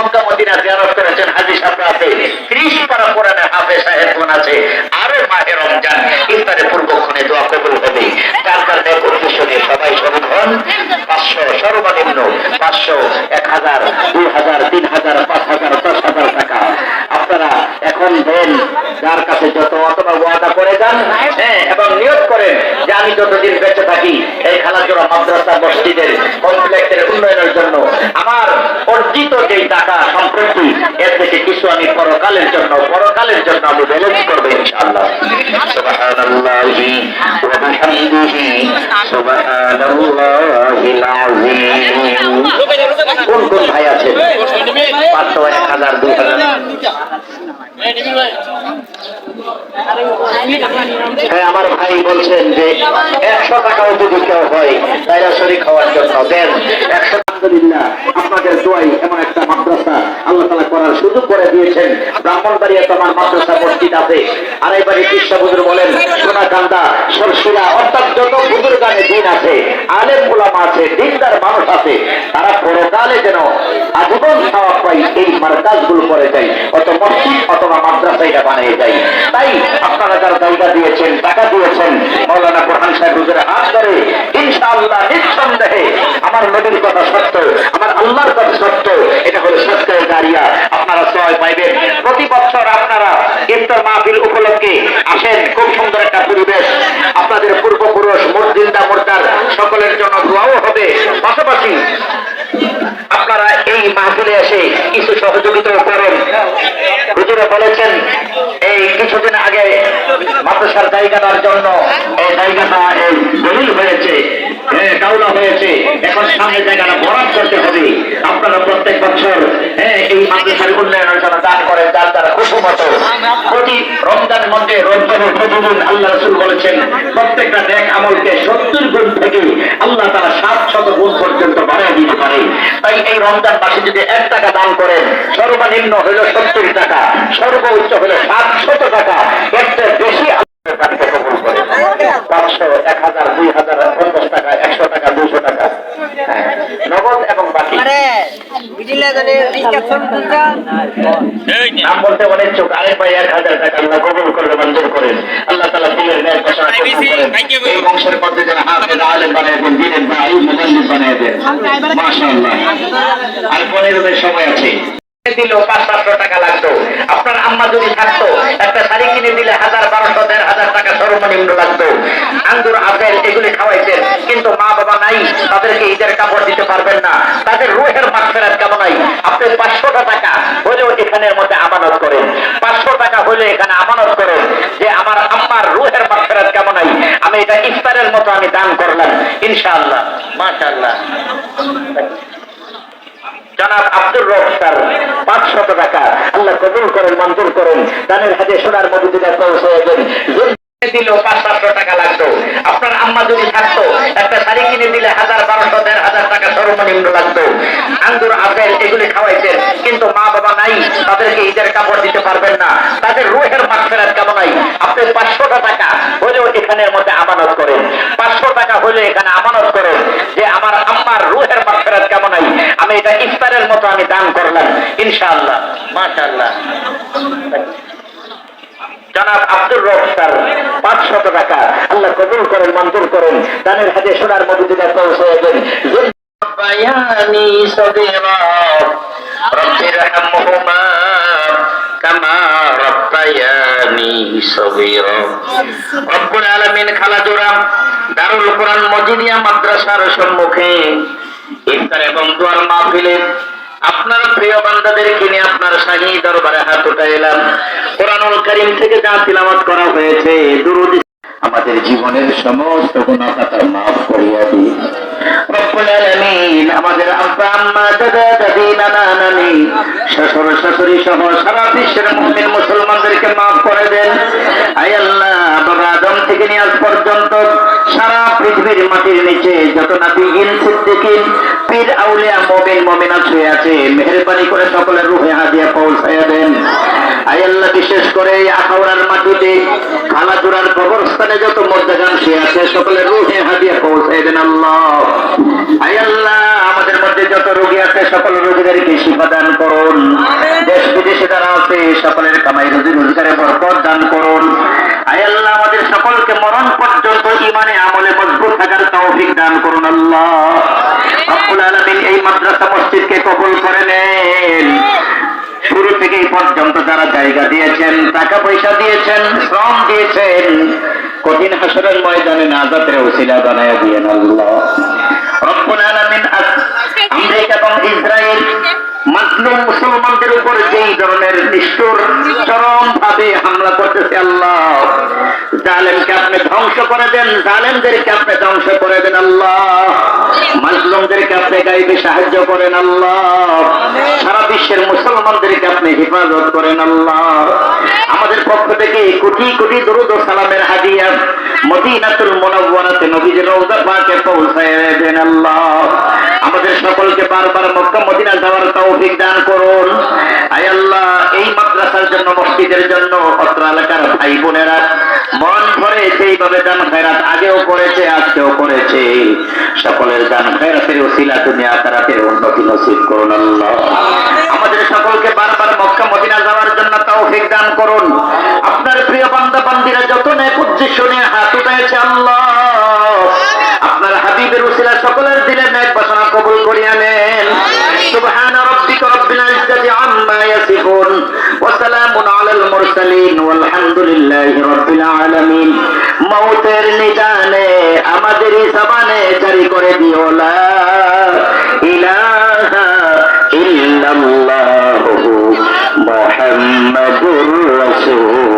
Mecca Medina জিয়ারত করেছেন, হাজী সাহেবরা আছে, 30 পারা কোরআনের হাফেজ সাহেবগণ আছে। আরো মাহে রমজান ইফতারের পূর্বক্ষণে দোয়া কবুল হবে। যার কারণে উদ্দেশ্য নিয়ে সবাই শরীর হন। 500 সর্বনিম্ন 500, 1000, 2000, 3000, 5000, 10,000 টাকা আপনারা এখন দেন। যার কাছে যত অথবা ওয়াদা করে যান, হ্যাঁ, এবং নিয়োগ করেন যে আমি যতদিন বেঁচে থাকি এই খালাজোড়া মাদ্রাসা মসজিদের কমপ্লেক্সের উন্নয়নের জন্য আমার অর্জিত যেই টাকা সম্পত্তি এর থেকে কিছু আমি পরকালের জন্য আমি ব্যালেন্স করবো ইনশাআল্লাহ। সুবহানাল্লাহি ওয়া বিহামদিহি সুবহানাল্লাহিল আযীম। কোন কোন ভাই আছে? 500, 1000, 2000? হ্যাঁ, আমার ভাই বলছেন যে 100 টাকাও যদি কেউ হয় তাইরা শরীক হওয়ার জন্য দেন। 100। আলহামদুলিল্লাহ, আপনাদের দোয়াই এমন একটা মাদ্রাসা আল্লাহ তাআলা করার সুযোগ করে দিয়েছেন। ব্রাহ্মণবাড়িয়া তোমার মাদ্রাসা মসজিদ আছে, আড়াইবাড়ি কৃষ্ণ হুজুর বলেন, সোনাকান্দা, সরসিরা, অর্থাৎ যত হুজুর গানে দিন আছে, আলেম উলামা আছে, দিনদার মানুষ আছে, তারা পরকালে যেন আজীবন সওয়াব পায় এই মার্কাজগুলো করে যায়, অত মসজিদ অথবা মাদ্রাসা এটা বানিয়ে যায়। তাই আপনারা যারা জায়গা দিয়েছেন, টাকা দিয়েছেন, মাওলানা প্রধান সাহেব হুজুরের হাত ধরে ইনশাআল্লাহ নিঃসন্দেহে আমার নবীর কথা সত্য, আমার আল্লাহর কথা সত্য, এটা হলো সত্যের জারিয়া। আপনারা সবাই পাইবেন। প্রতি বছর আপনারা ইফতার মাহফিল উপলক্ষে আসেন, খুব সুন্দর একটা পরিবেশ। আপনাদের পূর্বপুরুষ মুর্জিন্দা মুর্দার সকলের জন্য দোয়াও হবে। পাশাপাশি আপনারা এই মাহফিলে এসে কিছু সহযোগিতা করেন। হুজুরে বলেছেন এই কিছুদিন আগে মাদ্রাসার জায়গাটার জন্য এই জায়গাটা দলিল হয়েছে, কাউলা হয়েছে, এখন সামনে জায়গাটা বরাদ করতে হবে। আপনারা প্রত্যেক বছর এই মাদ্রাসার উন্নয়নের জন্য দান করেন, যার দ্বারা খুশি মতো প্রতি রমজানের মধ্যে রমজানের প্রতিদিন আল্লাহ রাসূল বলেছেন প্রত্যেকটা নেক আমলকে 70 গুণ থেকে আল্লাহ তাআলা 700 গুণ পর্যন্ত বাড়িয়ে দিতে পারে। তাই এই রমজান মাসে যদি 1 টাকা দান করেন, সর্বনিম্ন হলো 70 টাকা, সর্বোচ্চ হলো 700 টাকা, এর চেয়ে বেশি আল্লাহর কাছে কবুল করে। 500, 1000, 2000, 50 টাকা, 100 টাকা, 200 টাকা, নগদ এবং বাকি। নাম বলতে অনেক চোখ, আরেক ভাই 1000 টাকা আল্লাহ কবুল করবে, মঞ্জুর করেন। আল্লাহ তাআলা দিনের ন্যায় ঘোষণা করেন, এই বংশের মধ্যে যেন হাফেজ আলেম বানিয়ে দেন, দিনের ভাই মুজাল্লিদ বানিয়ে দেন। মাশাআল্লাহ। আর 15 দিনের সময় আছে। দিল 500 টাকা লাগতো। আপনার আম্মা যদি থাকতো একটা শাড়ি কিনে দিলে 1000, 1200, 1500 টাকা সর্বনিম্ন লাগতো। আঙ্গুর, আপেল এগুলি খাওয়াইতেন, কিন্তু মা বাবা নাই, তাদেরকে ঈদের কাপড় দিতে পারবেন না, তাদের রুহের মাগফিরাত কেমন নাই। আপনি 500 টাকা হলেও এখানের মধ্যে আমানত করেন, 500 টাকা হলে এখানে আমানত করেন যে আমার আম্মার রুহের মাগফিরাত কেমন নাই, আমি এটা ইফতারের মতো আমি দান করলাম ইনশাআল্লাহ। মাশাআল্লাহ। জনাব আব্দুর রব স্যার 500 টাকা আল্লাহ কবুল করেন, মঞ্জুর করেন। দানের হাতে সোনার মদিনা পৌঁছে দেন। দিল 500 টাকা লাগতো। আপনার আম্মা যদি থাকতো একটা শাড়ি কিনে দিলে 1000, 1200, 1500 টাকা সর্বনিম্ন লাগতো। আঙ্গুর, আপেল এগুলি খাওয়াইতেন, কিন্তু মা বাবা নাই, তাদেরকে ঈদের কাপড় দিতে পারবেন না, তাদের রুহের মাগফিরাত কেমন নাই। আপনি 500 টাকা হলেও এখানের মধ্যে আমানত করেন, 500 টাকা হলে এখানে আমানত করেন যে আমার আম্মার রুহের মাগফিরাত কেমন নাই, আমি এটা ইফতারের মতো আমি দান করলাম ইনশাআল্লাহ। মাশাআল্লাহ। জনাব আব্দুর রব স্যার 500 টাকা আল্লাহ কবুল করেন, মঞ্জুর করেন। দানের হাতে সোনার মদিনা পৌঁছে দেন। রব্বায়ানি সগীরা রব্বিরহামহুমা কামা রব্বায়ানি সগীরা। রব্বুল আলামিন খালাজোড়া দারুল কোরআন মজিদিয়া মাদ্রাসার সম্মুখে ইফতার এবং দোয়ার মাহফিলে আপনার প্রিয় বান্দাদেরকে নিয়ে আপনার শাহী দরবারে হাত উঠাইলাম। কোরআনুল কারীম থেকে যা তিলাওয়াত করা হয়েছে, দুরূদ আমাদের জীবনের সমস্ত গুনাহ খাতা মাফ করিয়া দিন। রব্বুল আলামিন আমাদের আব্বা আম্মা, দাদা দাদি, নানা নানি, শ্বশুর শাশুড়ি সহ সারা বিশ্বের মুমিন মুসলমানদেরকে মাফ করে দেন। আয় আল্লাহ, বাবা আদম থেকে নিয়ে আজ পর্যন্ত সারা পৃথিবীর মাটির নিচে যত নবীগণ, সিদ্দিকীন, পীর, আউলিয়া, মুমিন মুমিনাত শুয়ে আছে, মেহেরবানি করে সকলের রূহে হাদিয়া পৌঁছায়া দেন। আয় আল্লাহ, বিশেষ করে এই আখাউড়ার মাটিতে খালাজোড়ার কবরস্থানে যত মুর্দাগান শুয়ে আছে, সকলের রূহে হাদিয়া পৌঁছায়া দেন আল্লাহ। আয় আল্লাহ, আমাদের মধ্যে যত রোগী আছে সকল রোগীদেরকে শিফা দান করুন। বিদেশে যারা আছে সকলের কামাই রুজি রোজগারে বরকত দান করুন। আয় আল্লাহ আমাদের সকলকে মরণ পর্যন্ত ঈমানে আমলে মজবুত থাকার তৌফিক দান করুন আল্লাহ রব্বুল আলামিন। এই মাদ্রাসা মসজিদকে কবুল করে নেন। শুরু থেকে এই পর্যন্ত যারা জায়গা দিয়েছেন, টাকা পয়সা দিয়েছেন, শ্রম দিয়েছেন, কঠিন হাসরের ময়দানে নাজাতের ওসিলা বানায়া দিয়েন আল্লাহ রব্বুল আলামিন। আমেরিকা এবং ইসরায়েল মাজলুম মুসলমানদের উপর যেই ধরনের নিষ্ঠুর চরম ভাবে হামলা করতেছে আল্লাহ, জালেমকে আপনি ধ্বংস করে দেন, জালেমদেরকে আপনি ধ্বংস করে দেন আল্লাহ। মাজলুমদেরকে আপনি গাইবে সাহায্য করেন আল্লাহ। সারা বিশ্বের মুসলমানদেরকে আপনি হেফাজত করেন আল্লাহ। আমাদের পক্ষ থেকে কোটি কোটি দরুদ ও সালামের হাদিয়া মদিনাতুল মুনাওয়ারাতে নবীজির রওজা পাকে পৌঁছায় দেন আল্লাহ। আমাদের সকলকে বারবার মক্কা মদিনা যাওয়ার তৌফিক দান করুন। আয় আল্লাহ এই মাদ্রাসার জন্য, মসজিদের জন্য অত্র এলাকার ভাই বোনেরা মন ভরে যেইভাবে দান খয়রাত আগেও করেছে, আজকেও করেছে, সকলের দান খয়রাতের ওসিলা দুনিয়া আখিরাতের উন্নতি নসিব করুন আল্লাহ। আমাদের সকলকে বারবার মক্কা মদিনা যাওয়ার জন্য তৌফিক দান করুন। আপনার প্রিয় বান্দা বান্দীরা যত নেক উদ্দেশ্য নিয়ে হাত উঠাইছে আল্লাহ, আপনার হাবিবের ওসিলা সকলের দিলে নেক বাসনা কবুল করিয়া নেন। সুবহান রাব্বিকা রাব্বিল ইজ্জাতি আম্মা ইয়াসিফুন ওয়া সালামুন আলাল মুরসালিন ওয়ালহামদুলিল্লাহি রাব্বিল আলামিন। মওতের নিদানে আমাদের জবানে জারি করে দিও লা ইলাহা ইল্লাল্লাহু মুহাম্মাদুর রাসূল।